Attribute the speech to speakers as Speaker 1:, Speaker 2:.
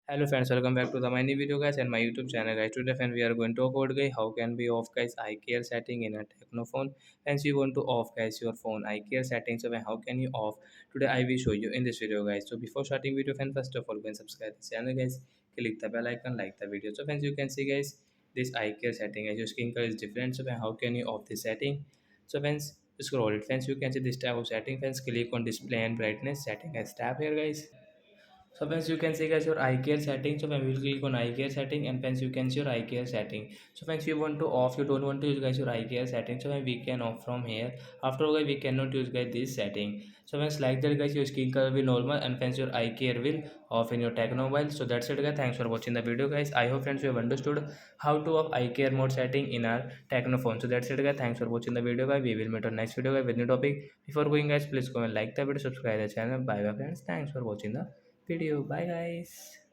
Speaker 1: Hello friends, welcome back to the my new video guys and my YouTube channel guys. Today friend we are going to talk about guys how can we off guys eye care setting in a Tecno phone. Hence you want to off guys your phone eye care settings. So how can you off? Today I will show you in this video guys. So before starting video friend, first of all go and subscribe the channel guys. Click the bell icon, like the video. So friends you can see guys this eye care setting as your skin color is different. So how can you off this setting? So friends scroll it friends you can see this type of setting friends click on display and brightness setting as tab here guys. So friends, you can see guys your eye care setting. So when we will click on eye care setting, and friends, you can see your eye care setting. So friends, you want to off, you don't want to use guys your eye care setting. So when we can off from here. After all, guys, we cannot use guys this setting. So friends, like that guys, your skin color will normal, and friends, your eye care will off in your Tecno mobile. So that's it guys. Thanks for watching the video guys. I hope friends you have understood how to off eye care mode setting in our Tecno phone. So that's it guys. Thanks for watching the video guys. We will meet on next video guys with new topic. Before going guys, please go and like the video, subscribe the channel. Bye bye friends. Thanks for watching the video. Bye guys.